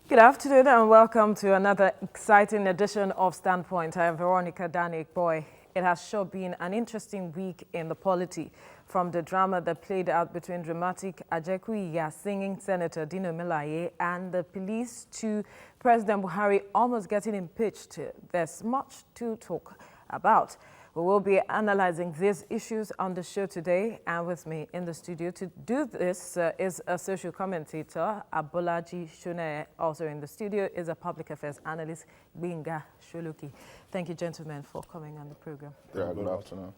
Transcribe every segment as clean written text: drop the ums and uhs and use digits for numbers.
Good afternoon and welcome to another exciting edition of StandPoint. I am Veronica Danik. Boy, it has sure been an interesting week in the polity, from the drama that played out between dramatic Ajekuiya singing Senator Dino Melaye and the police to President Buhari almost getting impeached. There's much to talk about. We will be analyzing these issues on the show today, and with me in the studio to do this is a social commentator, Abolaji Shune. Also in the studio is a public affairs analyst, Binga Shuluki. Thank you, gentlemen, for coming on the program. Yeah, good afternoon.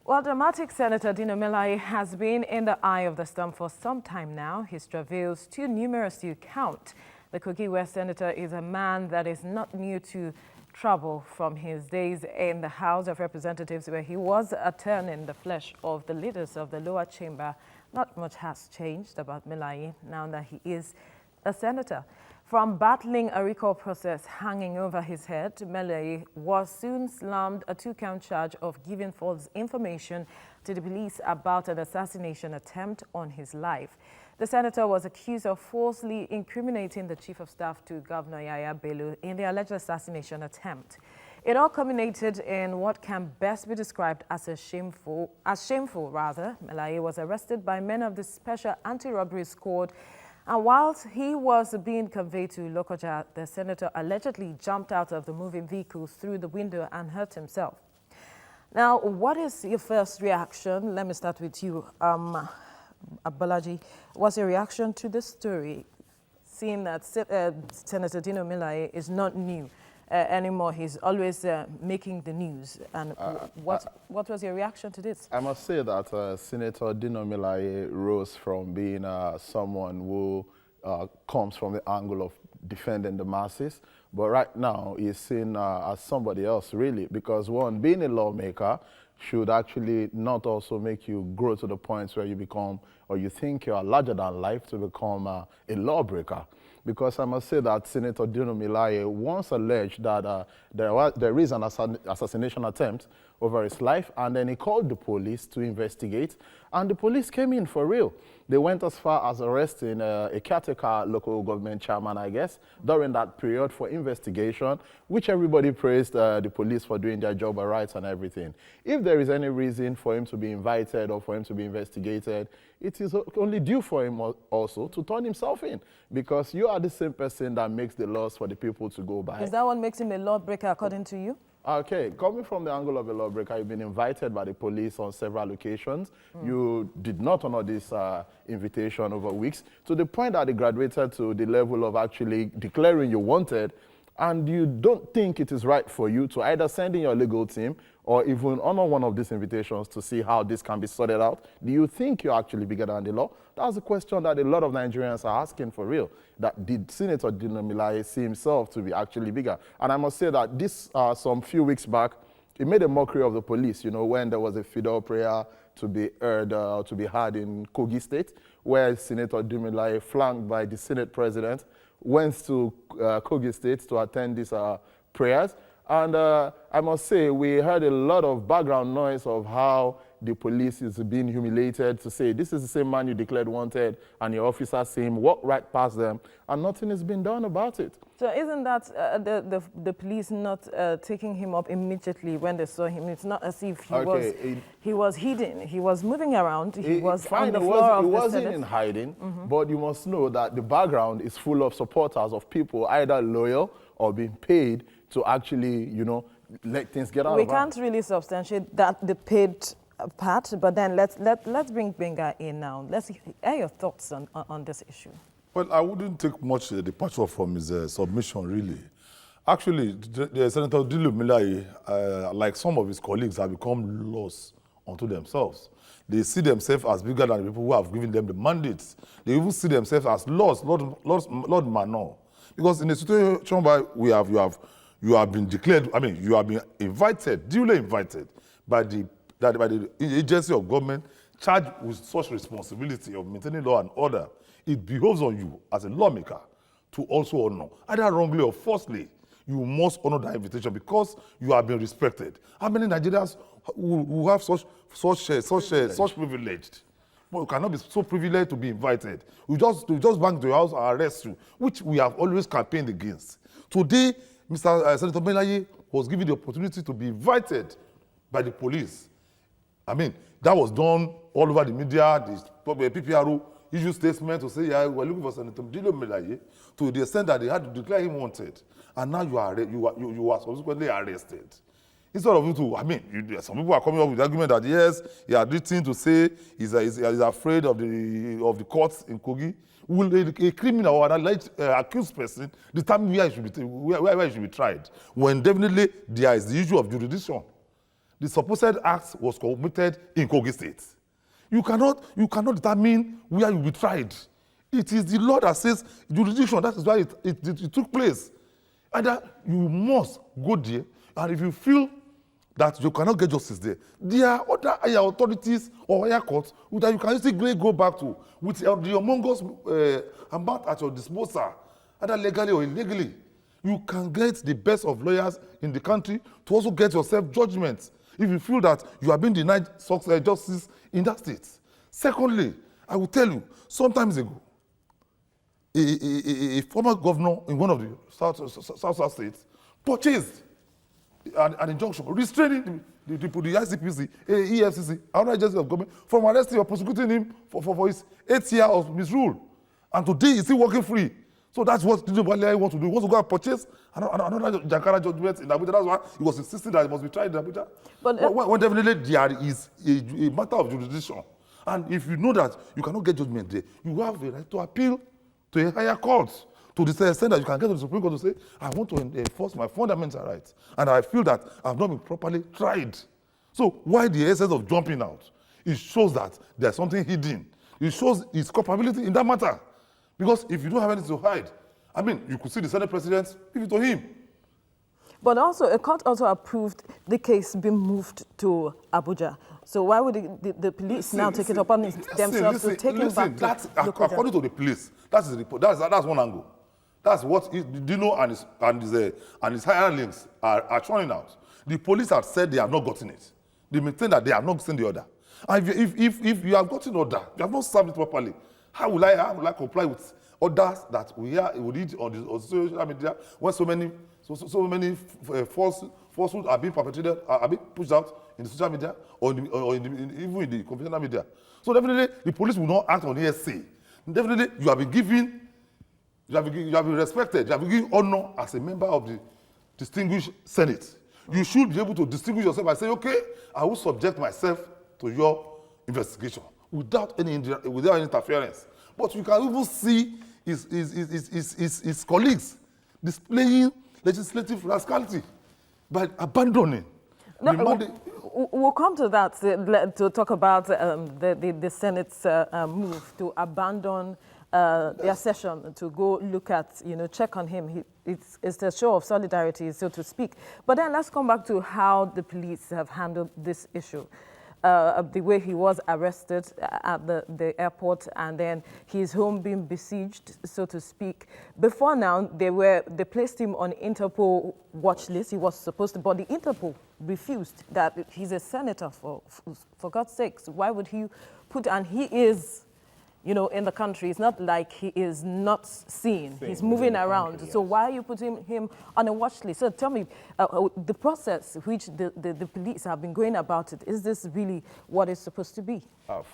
Well, dramatic Senator Dino Melaye has been in the eye of the storm for some time now. His travails too numerous to count. The Kogi West senator is a man that is not new to trouble from his days in the House of Representatives, where he was a thorn in the flesh of the leaders of the lower chamber. Not much has changed about Melaye now that he is a senator. From battling a recall process hanging over his head, Melaye was soon slammed a 2-count charge of giving false information to the police about an assassination attempt on his life. The senator was accused of falsely incriminating the chief of staff to Governor Yaya Bello in the alleged assassination attempt. It all culminated in what can best be described as shameful. Melaye was arrested by men of the Special Anti-Robbery Squad, and whilst he was being conveyed to Lokoja, the senator allegedly jumped out of the moving vehicle through the window and hurt himself. Now, what is your first reaction? Let me start with you. Abolaji, what's your reaction to this story, seeing that Senator Dino Melaye is not new anymore? He's always making the news. And what was your reaction to this? I must say that Senator Dino Melaye rose from being someone who comes from the angle of defending the masses, but right now he's seen as somebody else, really, because one, being a lawmaker should actually not also make you grow to the point where you become, or you think you are larger than life to become a lawbreaker. Because I must say that Senator Dino Melaye once alleged that there is an assassination attempt over his life, and then he called the police to investigate, and the police came in for real. They went as far as arresting a caretaker local government chairman, I guess, during that period for investigation, which everybody praised the police for doing their job right and everything. If there is any reason for him to be invited or for him to be investigated, it is only due for him also to turn himself in, because you are the same person that makes the laws for the people to go by. Is that what makes him a lawbreaker according to you? Okay, coming from the angle of a lawbreaker, you've been invited by the police on several occasions. You did not honor this invitation over weeks, to the point that it graduated to the level of actually declaring you wanted, and you don't think it is right for you to either send in your legal team or even honor one of these invitations to see how this can be sorted out. Do you think you're actually bigger than the law? That's a question that a lot of Nigerians are asking for real. That did Senator Dino Melaye see himself to be actually bigger? And I must say that this, some few weeks back, he made a mockery of the police, you know, when there was a fidel prayer to be heard, to be heard in Kogi State, where Senator Dino Melaye, flanked by the Senate President, went to Kogi State to attend these prayers. And I must say, we heard a lot of background noise of how the police is being humiliated to say, this is the same man you declared wanted, and your officers see him walk right past them, and nothing has been done about it. So isn't that the police not taking him up immediately when they saw him? It's not as if he was hidden. He was moving around. He was on the floor of the Senate. He wasn't in hiding, but you must know that the background is full of supporters of people either loyal or being paid to actually, you know, let things get out of hand. We can't really substantiate that, the paid part, but then let's bring Benga in now. Let's hear your thoughts on this issue. Well, I wouldn't take much departure from his submission, really. Actually, Senator Dino Melaye, like some of his colleagues, have become lost unto themselves. They see themselves as bigger than the people who have given them the mandates. They even see themselves as Lord Manor. Because in the situation where you have been declared, I mean, you have been invited, duly invited by the agency of government charged with such responsibility of maintaining law and order. It behoves on you as a lawmaker to also honor, either wrongly or falsely. You must honor that invitation because you have been respected. How many Nigerians who have such privilege but you cannot be so privileged to be invited. We just bang to your house and arrest you, which we have always campaigned against. Today, Mr. Sen Dino Melaye was given the opportunity to be invited by the police. I mean, that was done all over the media. The PPRO issued statement to say, yeah, we're looking for Sen Dino Melaye, to the extent that they had to declare him wanted. And now you are subsequently arrested. Instead of you to, I mean, some people are coming up with the argument that yes, he had written to say he's afraid of the courts in Kogi. Will a criminal or an alleged accused person determine where he should be tried? When definitely there is the issue of jurisdiction. The supposed act was committed in Kogi State. You cannot determine where you will be tried. It is the law that says jurisdiction. That is why it took place. Either you must go there, and if you feel that you cannot get justice there, there are other higher authorities or higher courts that you can easily go back to with the humongous amount at your disposal, either legally or illegally. You can get the best of lawyers in the country to also get yourself judgment if you feel that you have been denied justice in that state. Secondly, I will tell you, some time ago, a former governor in one of the South states purchased an injunction restraining the ICPC, EFCC, another agency of government from arresting or prosecuting him for his 8 years of misrule. And today he's still working free. So that's what Dino Melaye wants to do. He wants to go and purchase another Jankara judgment in Abuja. That's why he was insisting that it must be tried in Abuja. But when definitely there is a matter of jurisdiction. And if you know that you cannot get judgment there, you have a right to appeal to a higher court, to the extent that you can get to the Supreme Court to say, I want to enforce my fundamental rights, and I feel that I've not been properly tried. So why the essence of jumping out? It shows that there's something hidden. It shows his culpability in that matter. Because if you don't have anything to hide, I mean, you could see the Senate President, give it to him. But also, a court also approved the case being moved to Abuja. So why would the police now take it upon themselves to take him back to Abuja? According to the police, that's the report. That's one angle. That's what Dino and his hirelings are trying out. The police have said they have not gotten it. They maintain that they have not seen the order. And if you have gotten order, you have not served it properly, how will I comply with orders that we read on social media when so many falsehoods are being perpetrated, are being pushed out in the social media or even in the conventional media? So definitely the police will not act on hearsay. Definitely you have been given. You have been respected. You have been given honor as a member of the distinguished Senate. You should be able to distinguish yourself by saying, okay, I will subject myself to your investigation without any interference. But you can even see his colleagues displaying legislative rascality by abandoning. We'll come to that to talk about the Senate's move to abandon their session to go look at, check on him. It's a show of solidarity, so to speak. But then let's come back to how the police have handled this issue. The way he was arrested at the airport and then his home being besieged, so to speak. Before now, they placed him on Interpol watch list. He was supposed to, but the Interpol refused that. He's a senator, for God's sakes. Why would he put, and he is, in the country. It's not like he is not seen. He's moving around. Country, yes. So why are you putting him on a watch list? So tell me, the process which the police have been going about it, is this really what it's supposed to be?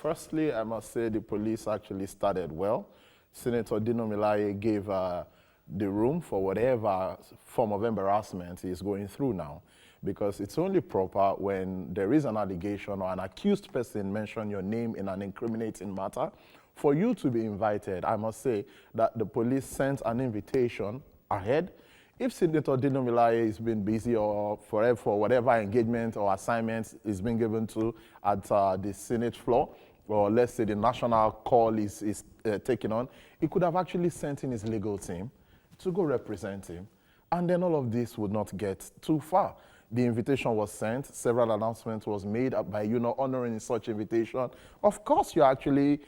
Firstly, I must say the police actually started well. Senator Dino Melaye gave the room for whatever form of embarrassment he is going through now. Because it's only proper when there is an allegation or an accused person mention your name in an incriminating matter. For you to be invited, I must say that the police sent an invitation ahead. If Senator Dino Melaye is being busy or for whatever engagement or assignments is being given to at the Senate floor, or let's say the national call is taken on, he could have actually sent in his legal team to go represent him. And then all of this would not get too far. The invitation was sent, several announcements was made by honoring such invitation. Of course, you're actually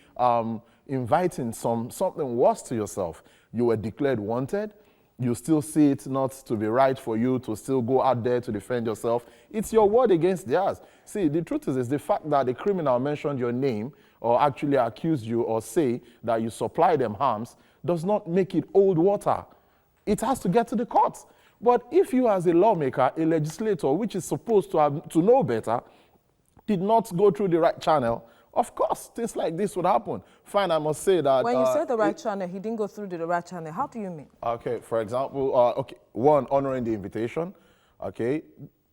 inviting something worse to yourself. You were declared wanted. you still see it not to be right for you to still go out there to defend yourself. It's your word against theirs. See, the truth is the fact that the criminal mentioned your name or actually accused you or say that you supply them harms does not make it old water. It has to get to the courts. But if you as a lawmaker, a legislator, which is supposed to know better, did not go through the right channel, of course, things like this would happen. Fine, I must say that... When you say the right channel, he didn't go through the right channel. How do you mean? Okay, for example, one, honoring the invitation. Okay,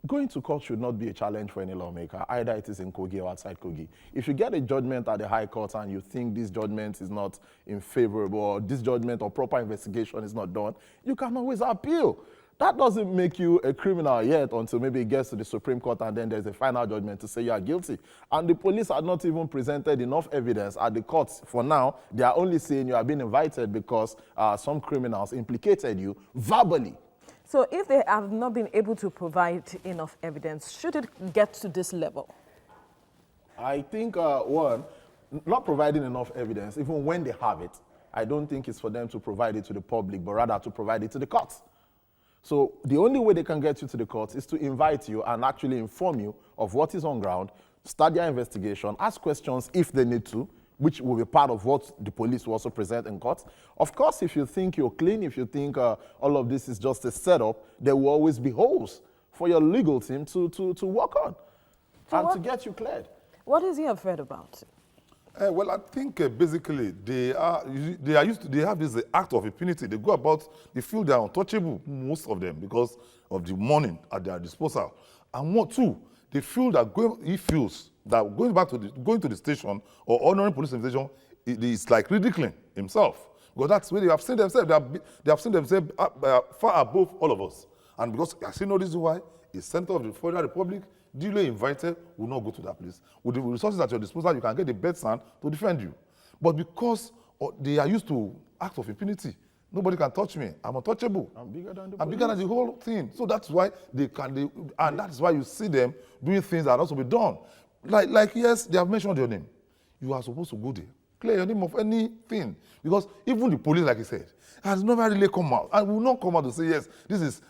going to court should not be a challenge for any lawmaker, either it is in Kogi or outside Kogi. If you get a judgment at the High Court and you think this judgment is not in favorable, or this judgment or proper investigation is not done, you can always appeal. That doesn't make you a criminal yet until maybe it gets to the Supreme Court and then there's a final judgment to say you are guilty. And the police are not even presented enough evidence at the courts. For now, they are only saying you have been invited because some criminals implicated you verbally. So if they have not been able to provide enough evidence, should it get to this level? I think, one, not providing enough evidence, even when they have it, I don't think it's for them to provide it to the public, but rather to provide it to the courts. So the only way they can get you to the courts is to invite you and actually inform you of what is on ground, start their investigation, ask questions if they need to, which will be part of what the police will also present in court. Of course, if you think you're clean, if you think all of this is just a setup, there will always be holes for your legal team to work on and to get you cleared. What is he afraid about? Well, I think basically they have this act of impunity. They go about, they feel they are untouchable, most of them, because of the money at their disposal. And one, two, they feel that he feels that going to the station or honoring police invitation is like ridiculing himself. Because that's where they have seen themselves. They have seen themselves far above all of us. And because I see no reason why a senator of the Federal Republic, duly invited, will not go to that place. With the resources at your disposal, you can get the best man to defend you. But because they are used to acts of impunity, nobody can touch me. I'm untouchable. I'm bigger than the whole thing. So that's why and that's why you see them doing things that also be done. Like yes, they have mentioned your name. You are supposed to go there, clear your name of anything. Because even the police, like I said, has never really come out and will not come out to say, yes,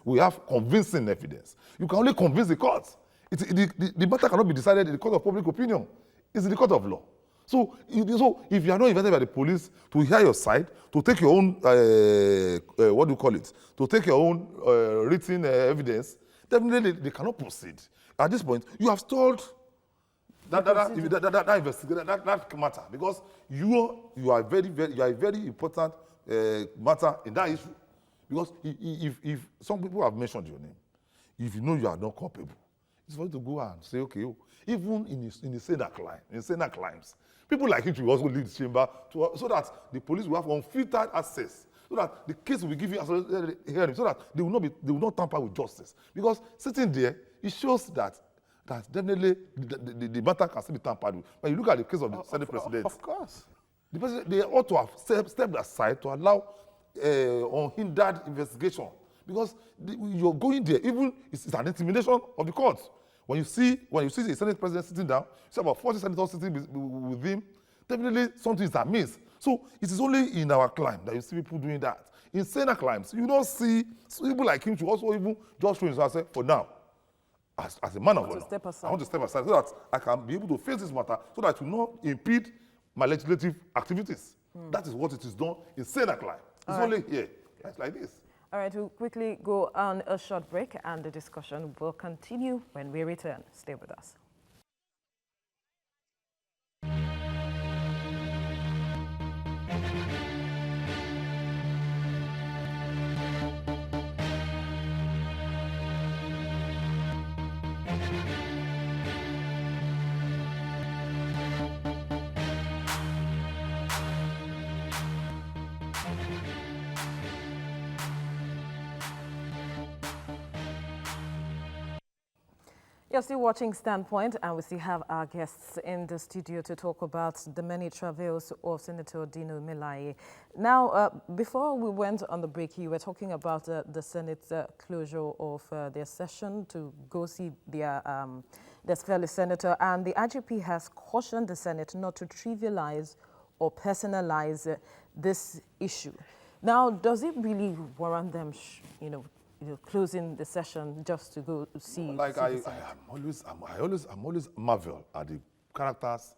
we have convincing evidence. You can only convince the courts. The matter cannot be decided in the court of public opinion. It's in the court of law. So if you are not invited by the police to hear your side, to take your own, to take your own written evidence, definitely they cannot proceed. At this point, you have stalled that matter because you are a very important matter in that issue. Because if some people have mentioned your name, if you know you are not culpable, it's for you to go and say, okay, even in the Senate climes, people like you will also leave the chamber so that the police will have unfiltered access, so that the case will be given as a hearing, so that they will not tamper with justice. Because sitting there, it shows that definitely the matter can still be tampered with. When you look at the case of the Senate President, of course, the president, they ought to have stepped aside to allow unhindered investigation. Because you're going there, even it's an intimidation of the courts. When you see the Senate President sitting down, you see about 40 senators sitting with him, definitely something is amiss. So it is only in our climb that you see people doing that. In Senate climbs, you don't see people like him to also even just show himself, say, for now, as a man of law, I want to step aside so that I can be able to face this matter so that it will not impede my legislative activities. That is what it is done in Senate climb. It's only here. It's like this. All right, we'll quickly go on a short break and the discussion will continue when we return. Stay with us. You're still watching StandPoint, and we still have our guests in the studio to talk about the many travails of Senator Dino Melaye. Now, before we went on the break, you were talking about the Senate's closure of their session to go see their fellow senator, and the IGP has cautioned the Senate not to trivialize or personalize this issue. Now, does it really warrant them, closing the session just to go see? Like see the I'm always marvel at the characters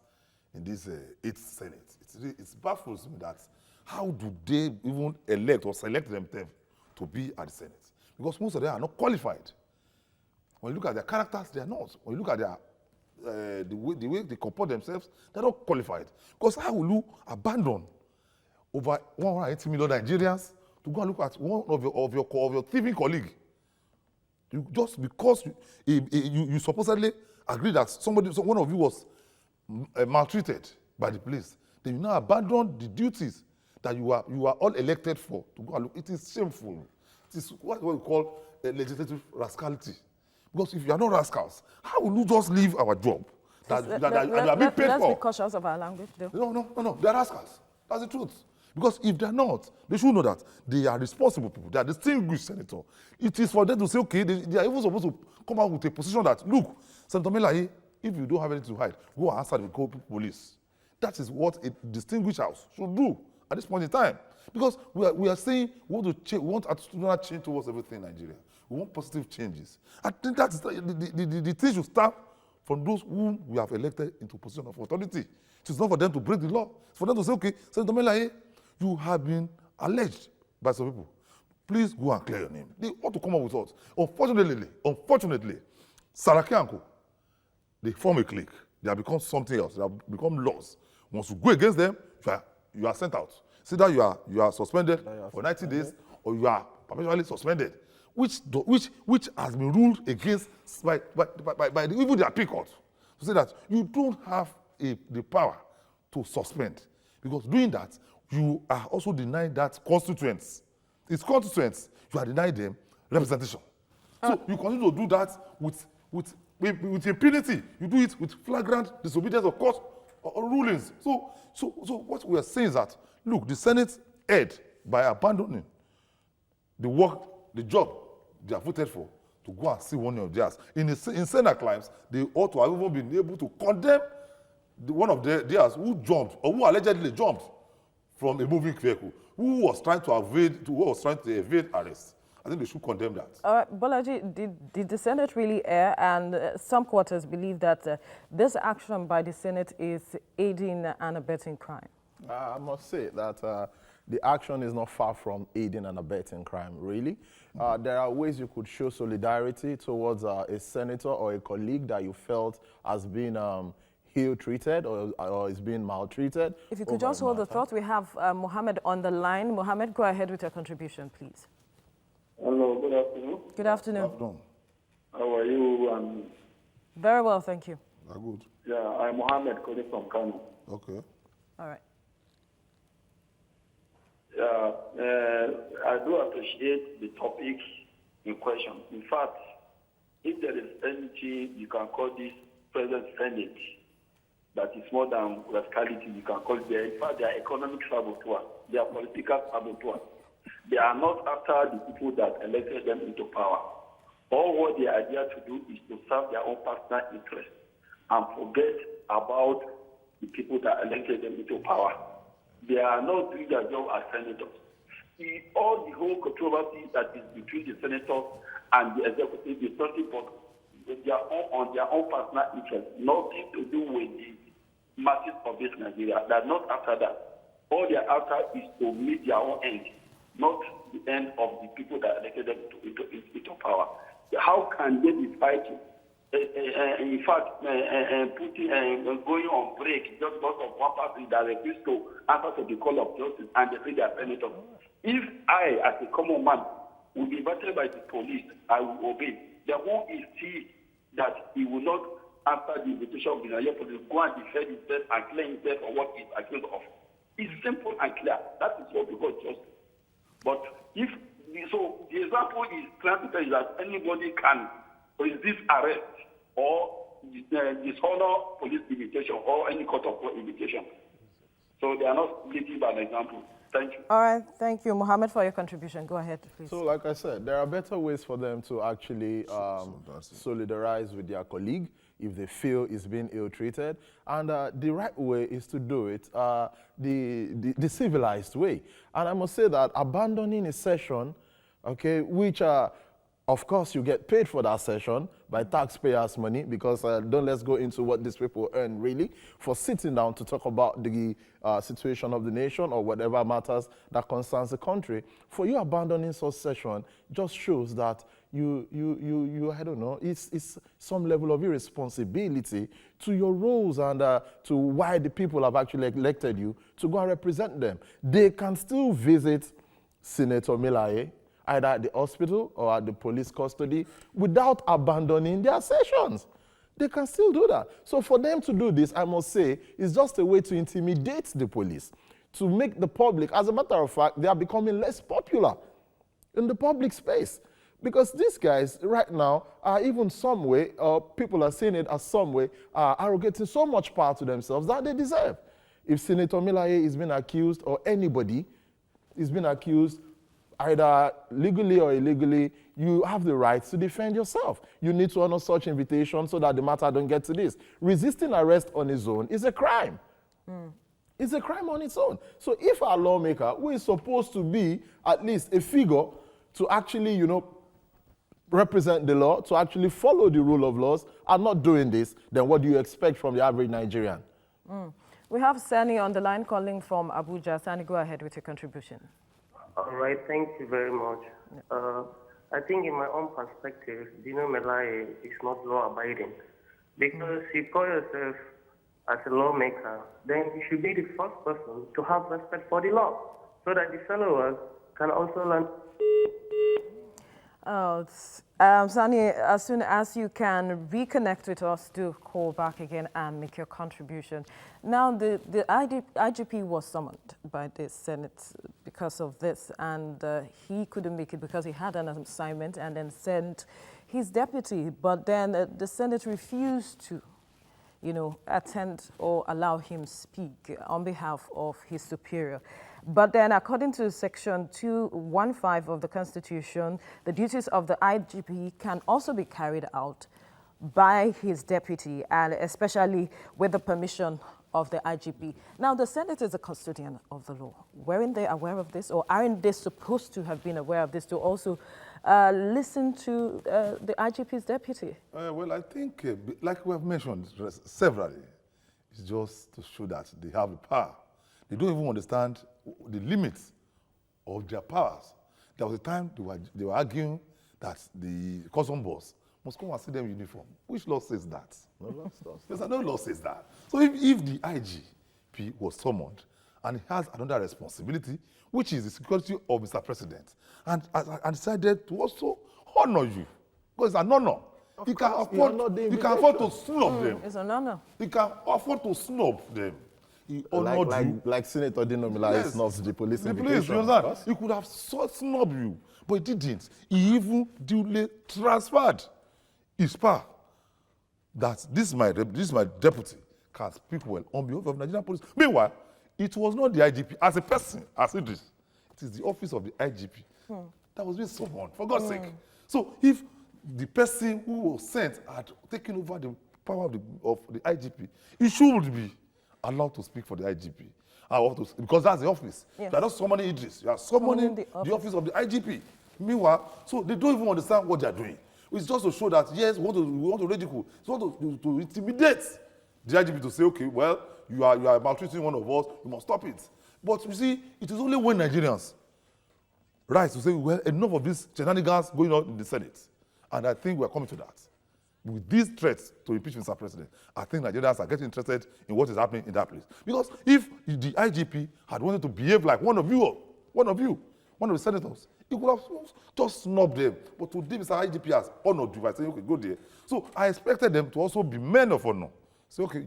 in this 8th Senate. It baffles me that how do they even elect or select themselves to be at the Senate? Because most of them are not qualified. When you look at their characters, they are not. When you look at their the way they comport themselves, they're not qualified. Because how will you abandon over 180 million Nigerians to go and look at one of your thieving colleague? You just because you supposedly agree that one of you was maltreated by the police, then you now abandon the duties that you are all elected for to go and look. It is shameful. It is what we call legislative rascality. Because if you are not rascals, how will you just leave our job that you are being paid for? Let's be cautious of our language, though. No. They are rascals. That's the truth. Because if they're not, they should know that they are responsible people. They are distinguished senators. It is for them to say, okay, they are even supposed to come out with a position that, look, Senator Melaye, if you don't have anything to hide, go and answer the police. That is what a distinguished house should do at this point in time. Because we are saying we want to change, we want attitudinal change towards everything in Nigeria. We want positive changes. I think that's the thing should start from those whom we have elected into position of authority. It is not for them to break the law. It's for them to say, okay, Senator Melaye, you have been alleged by some people. Please go and clear your name. They ought to come up with us. Unfortunately, Saraki and Co, they form a clique. They have become something else. They have become laws. Once you go against them, you are sent out. See that you are suspended for 90 days, or you are perpetually suspended, which has been ruled against by even the appeal court to say that you don't have the power to suspend, because doing that you are also denying that constituents. It's constituents. You are denying them representation. So you continue to do that with impunity. You do it with flagrant disobedience of court or rulings. So what we are saying is that, look, the Senate erred by abandoning the job they are voted for to go and see one of theirs. In Senate climes, they ought to have even been able to condemn one of theirs who jumped, or who allegedly jumped from a moving vehicle, who was trying to evade arrest. I think they should condemn that. All right, Bolaji, did the Senate really err? And some quarters believe that this action by the Senate is aiding and abetting crime. I must say that the action is not far from aiding and abetting crime, really. There are ways you could show solidarity towards a senator or a colleague that you felt has been ill-treated or is being maltreated. If you could just hold the thought, we have Mohammed on the line. Mohammed, go ahead with your contribution, please. Hello, good afternoon. Good afternoon. Good afternoon. How are you? Very well, thank you. Good. Yeah, I'm Mohammed calling from Kano. Okay. All right. Yeah, I do appreciate the topic in question. In fact, if there is anything you can call this present Senate that is more than rascality, you can call it. In fact, they are economic saboteurs. They are political saboteurs. They are not after the people that elected them into power. All what they are there to do is to serve their own personal interests and forget about the people that elected them into power. They are not doing their job as senators. All the whole controversy that is between the senators and the executive is nothing but on their own personal interests, nothing to do with the masses of this Nigeria. They're not after that. All they're after is to meet their own end, not the end of the people that elected them into power. How can they be fighting? In fact, going on break just because of one person that refused to answer to the call of justice and they say they are senators. If I, as a common man, will be invited by the police, I will obey. The who is he that he will not answer the invitation of the Nigerian police, go and defend himself and claim himself for what he is accused of? It's simple and clear. That is what we call justice. But the example is trying to tell you that anybody can resist arrest or dishonor police invitation or any court of law invitation. So they are not leading by an example. Thank you. All right, thank you, Mohammed, for your contribution. Go ahead, please. So, like I said, there are better ways for them to actually solidarize with their colleague. if they feel it's being ill-treated. And the right way is to do it the civilized way. And I must say that abandoning a session, okay, which of course, you get paid for that session by taxpayers' money, because let's go into what these people earn really for sitting down to talk about the situation of the nation or whatever matters that concerns the country. For you abandoning such session just shows that you I don't know, it's some level of irresponsibility to your roles and to why the people have actually elected you to go and represent them. They can still visit Senator Melaye either at the hospital or at the police custody without abandoning their sessions. They can still do that. So for them to do this, I must say, is just a way to intimidate the police, to make the public, as a matter of fact, they are becoming less popular in the public space. Because these guys right now are even some way, people are seeing it as some way, arrogating so much power to themselves that they deserve. If Senator Melaye is being accused, or anybody is being accused, either legally or illegally, you have the right to defend yourself. You need to honor such invitations so that the matter don't get to this. Resisting arrest on its own is a crime. It's a crime on its own. So if our lawmaker, who is supposed to be at least a figure to actually, represent the law, to actually follow the rule of laws, are not doing this, then what do you expect from the average Nigerian? We have Sani on the line calling from Abuja. Sani, go ahead with your contribution. All right, thank you very much. I think in my own perspective, Dino Melaye is not law-abiding, because you call yourself as a lawmaker, then you should be the first person to have respect for the law, so that the followers can also learn. Sani, as soon as you can reconnect with us, do call back again and make your contribution. Now, the IGP was summoned by the Senate because of this, and he couldn't make it because he had an assignment and then sent his deputy. But then the Senate refused to, attend or allow him speak on behalf of his superior. But then, according to Section 215 of the Constitution, the duties of the IGP can also be carried out by his deputy, and especially with the permission of the IGP. Now, the Senate is a custodian of the law. Weren't they aware of this, or aren't they supposed to have been aware of this to also listen to the IGP's deputy? Well, I think, like we have mentioned severally, it's just to show that they have the power. They don't even understand the limits of their powers. There was a time they were arguing that the custom boss must come and see them in uniform. Which law says that? No law does. There's no law says that. So if the IGP was summoned and he has another responsibility, which is the security of Mr. President, and decided to also honor you, because it's an honor. You can afford to snub them. It's an honor. You can afford to snub them. He honored you. Like Senator Dino Melaye snubs the police. The police, you understand? He could have snubbed you, but he didn't. He even duly transferred his power. That this is my deputy can speak well on behalf of Nigerian police. Meanwhile, it was not the IGP as a person, as it is. It is the office of the IGP that was being summoned, for God's sake. So if the person who was sent had taken over the power of the IGP, he should be allowed to speak for the IGP. Because that's the office. Yes. You are not summoning Idris. You are summoning the office of the IGP. Meanwhile, so they don't even understand what they are doing. It's just to show that, yes, we want to ridicule. It's want to intimidate the IGP to say, okay, well, you are maltreating one of us, you must stop it. But you see, it is only when Nigerians rise to say, well, enough of these shenanigans going on in the Senate. And I think we are coming to that. With these threats to impeach Mr. President, I think Nigerians are getting interested in what is happening in that place. Because if the IGP had wanted to behave like one of the senators, he could have just snubbed them. But today, Mr. IGP has honored you by saying, okay, go there. So I expected them to also be men of honor. Say, okay,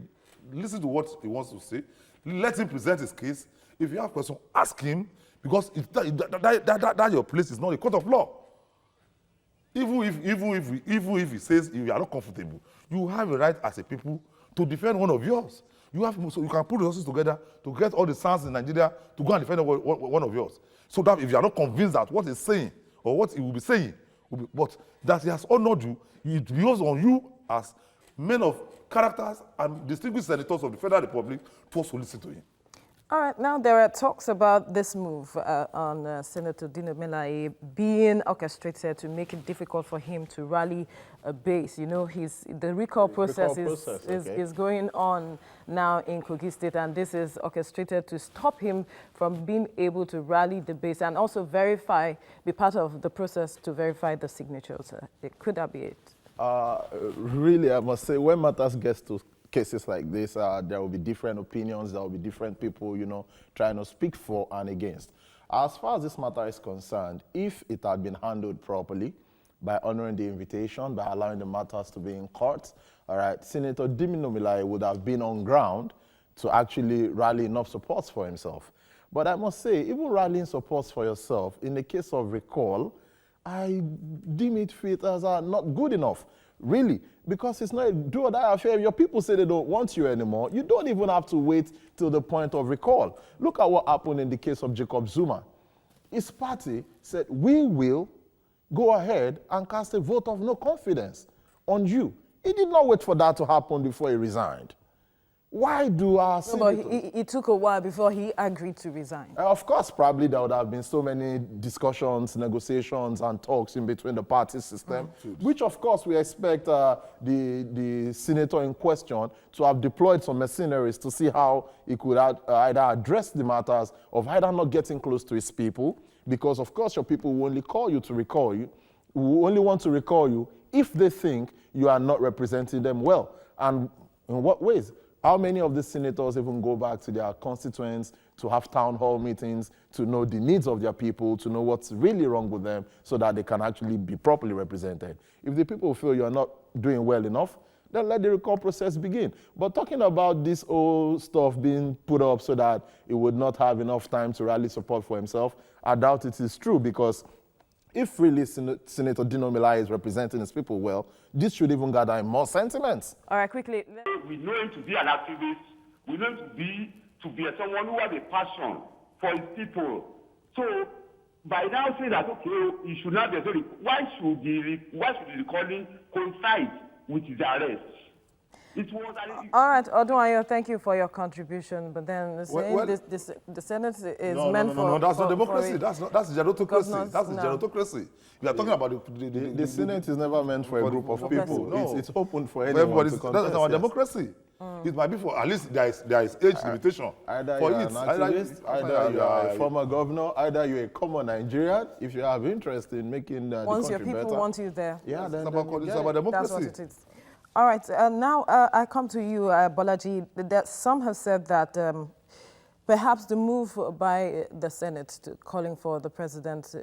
listen to what he wants to say. Let him present his case. If you have a question, ask him, because that your place is not a court of law. Even if he says you are not comfortable, you have a right as a people to defend one of yours. So you can put resources together to get all the sons in Nigeria to go and defend one of yours. So that if you are not convinced that what he's saying or what he will be saying, but that he has honored you, it goes on you as men of characters and distinguished senators of the Federal Republic to also listen to him. All right, now there are talks about this move on Senator Dino Melaye being orchestrated to make it difficult for him to rally a base. You know, the recall process is going on now in Kogi State, and this is orchestrated to stop him from being able to rally the base and also be part of the process to verify the signatures. Could that be it? Really, I must say, when matters gets to cases like this, there will be different opinions, there will be different people, you know, trying to speak for and against. As far as this matter is concerned, if it had been handled properly, by honoring the invitation, by allowing the matters to be in court, all right, Senator Dino Melaye would have been on ground to actually rally enough support for himself. But I must say, even rallying support for yourself, in the case of recall, I deem it fit as not good enough. Really, because it's not a do or die affair. Your people say they don't want you anymore. You don't even have to wait till the point of recall. Look at what happened in the case of Jacob Zuma. His party said, we will go ahead and cast a vote of no confidence on you. He did not wait for that to happen before he resigned. Why do our senators... But it took a while before he agreed to resign. Of course, probably there would have been so many discussions, and talks in between the party system, which of course we expect the senator in question to have deployed some mercenaries to see how he could either address the matters of either not getting close to his people, because of course your people will only call you to recall you, will only want to recall you if they think you are not representing them well. And in what ways? How many of the senators even go back to their constituents to have town hall meetings, to know the needs of their people, to know what's really wrong with them so that they can actually be properly represented? If the people feel you're not doing well enough, then let the recall process begin. But talking about this old stuff being put up so that he would not have enough time to rally support for himself, I doubt it is true, because if really Senator Dino Melaye is representing his people well, this should even gather in more sentiments. All right, quickly. We know him to be an activist. We know him to be someone who has a passion for his people. So by now saying that, okay, he should not be, why should the recalling coincide with his arrest? It was all right, Odunayo, thank you for your contribution. But then the Senate is meant for... No, that's not democracy. That's gerontocracy. That's the gerontocracy. We are talking about the Senate is never meant for a group of people. No. It's open for anyone to contest. That's our democracy. It might be for, at least there is age limitation. Either you're an activist, either you are a former governor, either you're a common Nigerian. If you have interest in making the country better. Once your people want you there. Yeah, then it's about democracy. That's what it is. All right, now I come to you, Bolaji. Some have said that perhaps the move by the Senate calling for the president's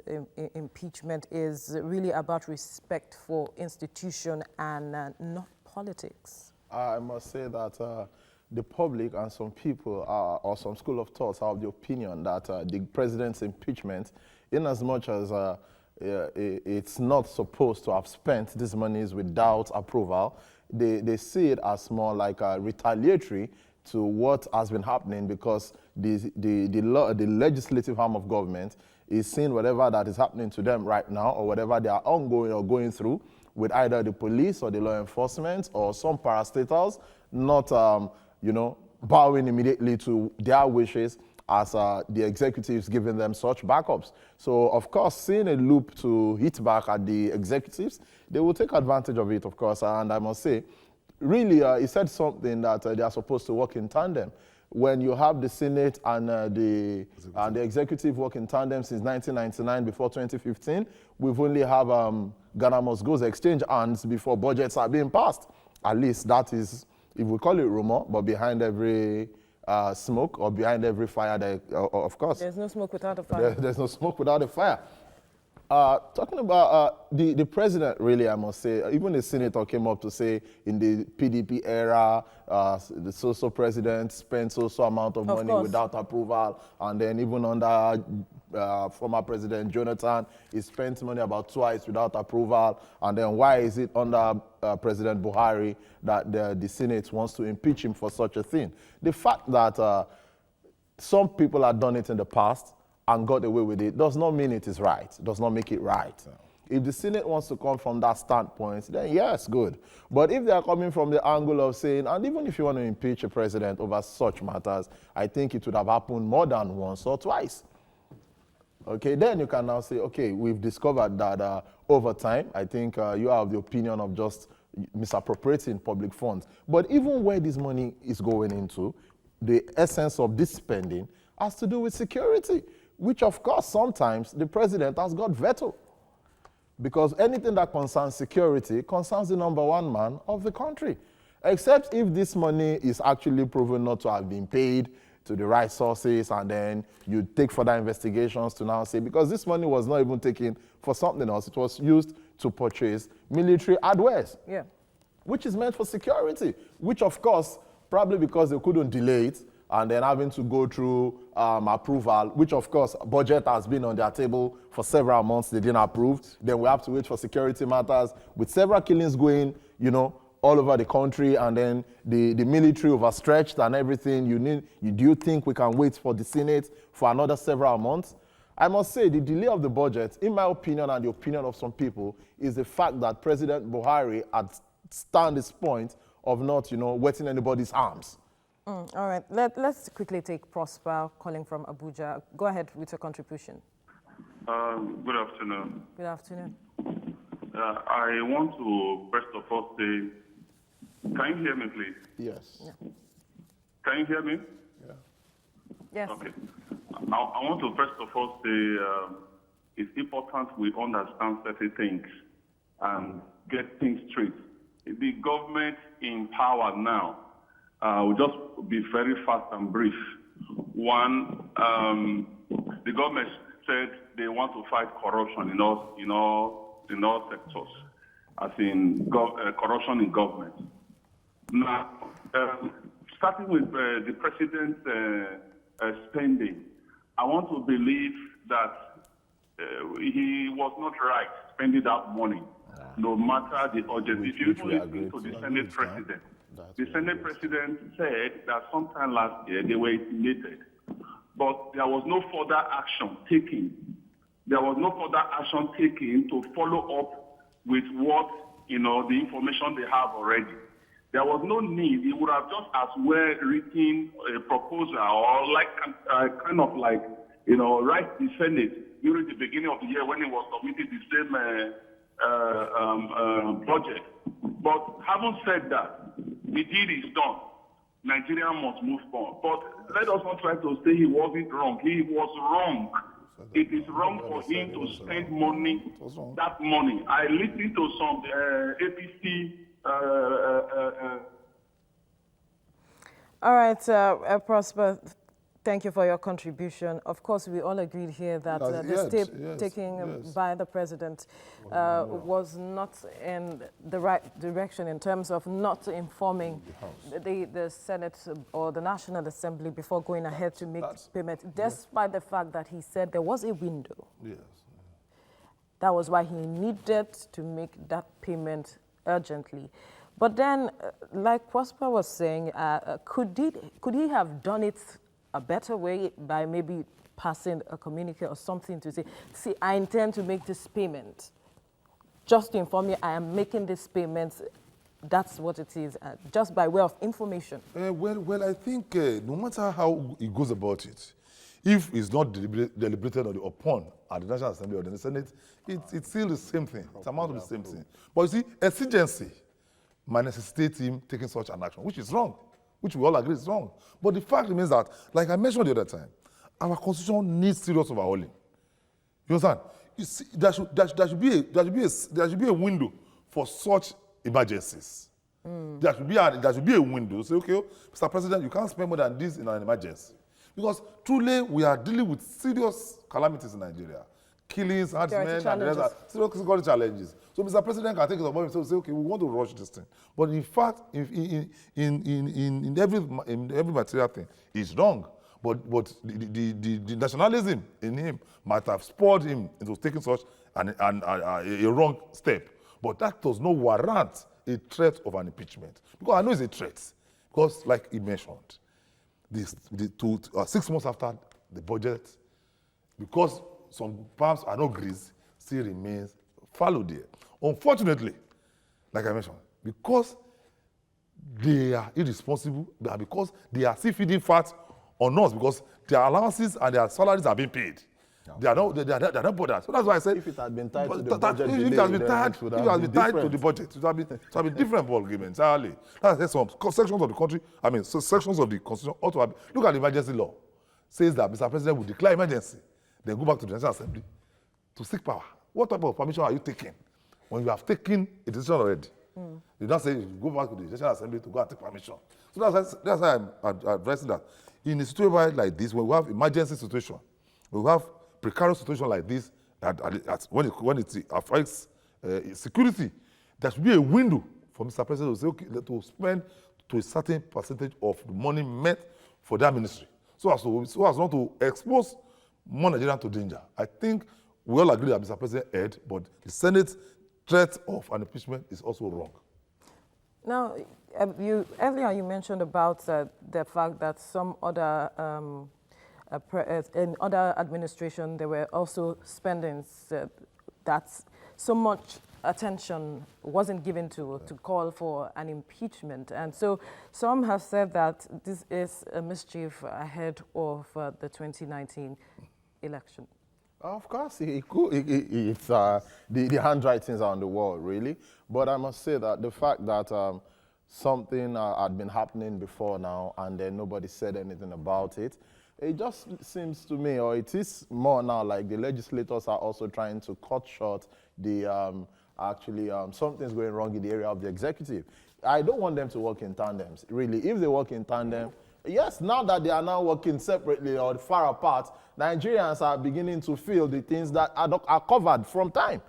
impeachment is really about respect for institution and not politics. I must say that the public and some people or some school of thought have the opinion that the president's impeachment, in as much as it's not supposed to have spent these monies without approval, they see it as more like retaliatory to what has been happening, because the legislative arm of government is seeing whatever that is happening to them right now, or whatever they are ongoing or going through with either the police or the law enforcement or some parastatals, not bowing immediately to their wishes as the executives giving them such backups. So, of course, seeing a loop to hit back at the executives, they will take advantage of it, of course. And I must say, really, he said something that they are supposed to work in tandem. When you have the Senate and the executive work in tandem since 1999, before 2015, we've only have Ghana must goes exchange hands before budgets are being passed. At least that is, if we call it rumor, but behind every smoke or behind every fire, of course. There's no smoke without a fire. There's no smoke without a fire. Talking about the president, really, I must say, even the senator came up to say in the PDP era, the so-so president spent so-so amount of money without approval, and then even under former President Jonathan, he spent money about twice without approval, and then why is it under President Buhari that the Senate wants to impeach him for such a thing? The fact that some people have done it in the past and got away with it does not mean it is right, does not make it right. If the Senate wants to come from that standpoint, then yes, good. But if they are coming from the angle of saying, and even if you want to impeach a president over such matters, I think it would have happened more than once or twice. Okay, then you can now say, okay, we've discovered that over time, I think you have the opinion of just misappropriating public funds. But even where this money is going into, the essence of this spending has to do with security, which of course sometimes the president has got veto. Because anything that concerns security concerns the #1 man of the country. Except if this money is actually proven not to have been paid to the right sources, and then you take further investigations to now say, because this money was not even taken for something else, it was used to purchase military hardware, which is meant for security, which of course, probably because they couldn't delay it, and then having to go through approval, which of course, budget has been on their table for several months, they didn't approve. Then we have to wait for security matters, with several killings going, all over the country, and then the military overstretched and everything. Do you think we can wait for the Senate for another several months? I must say, the delay of the budget, in my opinion and the opinion of some people, is the fact that President Buhari had stand his point of not, wetting anybody's arms. All right, let's quickly take Prosper calling from Abuja. Go ahead with your contribution. Good afternoon. Good afternoon. I want to first of all say, can you hear me, please? Yes. Yeah. Can you hear me? Yeah. Yes. Okay. I want to first of all say it's important we understand certain things and get things straight. The government in power now will just be very fast and brief. One, the government said they want to fight corruption in all sectors, as in corruption in government. Now, starting with the president's spending, I want to believe that he was not right spending that money, no matter the urgency. If you listen to the Senate president, the Senate president said that sometime last year they were intimidated, but there was no further action taken. There was no further action taken to follow up with what, the information they have already. There was no need. He would have just as well written a proposal or write the Senate during the beginning of the year when he was submitting the same budget. But having said that, the deed is done. Nigeria must move on. But let us not try to say he wasn't wrong. He was wrong. It is wrong for him to spend money, that money. I listened to some APC. All right, Prosper, thank you for your contribution. Of course, we all agreed here that the step taken by the president was not in the right direction in terms of not informing the Senate or the National Assembly before going ahead to make payment, despite the fact that he said there was a window. Yes. That was why he needed to make that payment urgently. But then, like Prosper was saying, could he have done it a better way by maybe passing a communique or something to say, see, I intend to make this payment. Just to inform you, I am making this payment. That's what it is, just by way of information. Well, I think no matter how he goes about it, if it's not deliberated upon at the National Assembly or the Senate, it's still the same thing. It amounts to the same thing. But you see, exigency might necessitate him taking such an action, which is wrong, which we all agree is wrong. But the fact remains that, like I mentioned the other time, our constitution needs serious overhauling. You understand? You see, there should be a window for such emergencies. There should be a window. Say, okay, Mr. President, you can't spend more than this in an emergency. Because truly, we are dealing with serious calamities in Nigeria. Killings, herdsmen, and the rest, serious security challenges. So Mr. President can take it upon himself and say, okay, we want to rush this thing. But in fact, in every material thing, it's wrong. But the nationalism in him might have spurred him into taking such a wrong step. But that does not warrant a threat of an impeachment. Because I know it's a threat. Because, like he mentioned, 6 months after the budget, because some farms are not greased, still remains fallow there. Unfortunately, like I mentioned, because they are irresponsible, and because they are still feeding fat on us, because their allowances and their salaries are being paid. They are not bothered. So that's why I said, If it had been tied to the budget if delay, it has been then tied, it would if it have has been been tied to different. the budget, it would have been different ball game entirely. That's why some sections of the country, so sections of the constitution ought to have. Look at the emergency law. Says that Mr. President will declare emergency, then go back to the National Assembly to seek power. What type of permission are you taking when you have taken a decision already? You don't say you go back to the National Assembly to go and take permission. So that's why I'm addressing that. In a situation like this, when we have emergency situation, when we have precarious situation like this, when it affects security, there should be a window for Mr. President to say, okay, to spend to a certain percentage of the money meant for that ministry, so as not to expose more Nigerians to danger. I think we all agree that Mr. President erred, but the Senate's threat of an impeachment is also wrong. Now, earlier you mentioned about the fact that some other in other administration there were also spendings that so much attention wasn't given to call for an impeachment, and so some have said that this is a mischief ahead of the 2019 election. Of course, it could. It's the handwritings are on the wall, really. But I must say that the fact that something had been happening before now, and then nobody said anything about it, it just seems to me, or it is more now like the legislators are also trying to cut short the something's going wrong in the area of the executive. I don't want them to work in tandems, really. If they work in tandem, yes, now that they are now working separately or far apart, Nigerians are beginning to feel the things that are covered from time.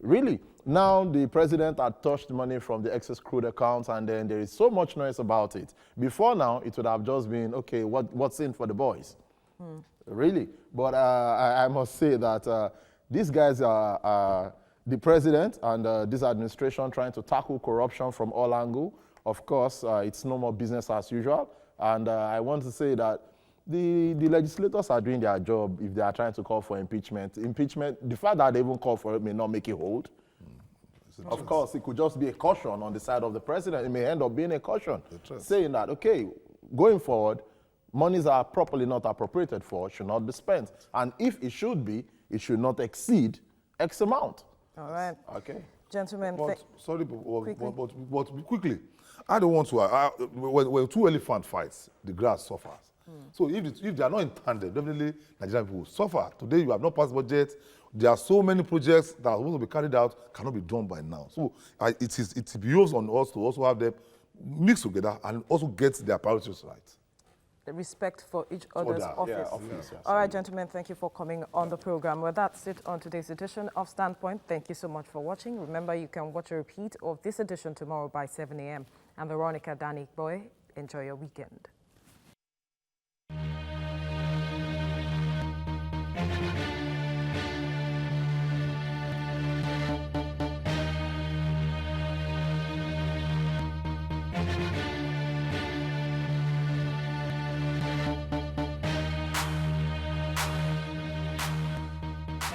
Really. Now the president had touched money from the excess crude accounts, and then there is so much noise about it. Before now, it would have just been, okay, what's in for the boys? Really. But I must say that these guys are the president and this administration trying to tackle corruption from all angles. Of course, it's no more business as usual. And I want to say that the legislators are doing their job if they are trying to call for impeachment. Impeachment, the fact that they even call for it may not make it hold. Of course, it could just be a caution on the side of the president. It may end up being a caution, saying that, okay, going forward, monies are properly not appropriated for, should not be spent. And if it should be, it should not exceed X amount. All right. Okay. Gentlemen, but quickly, I don't want to, when two elephant fights, the grass suffers. So if they are not in tandem, definitely Nigerian people will suffer. Today you have not passed budget. There are so many projects that are supposed to be carried out, cannot be done by now. So it behoves on us to also have them mix together and also get their priorities right. The respect for each other's office. Yeah, office, yes. All right, gentlemen, thank you for coming on the program. Well, that's it on today's edition of Standpoint. Thank you so much for watching. Remember, you can watch a repeat of this edition tomorrow by 7 a.m. I'm Veronica Danik Boy. Enjoy your weekend.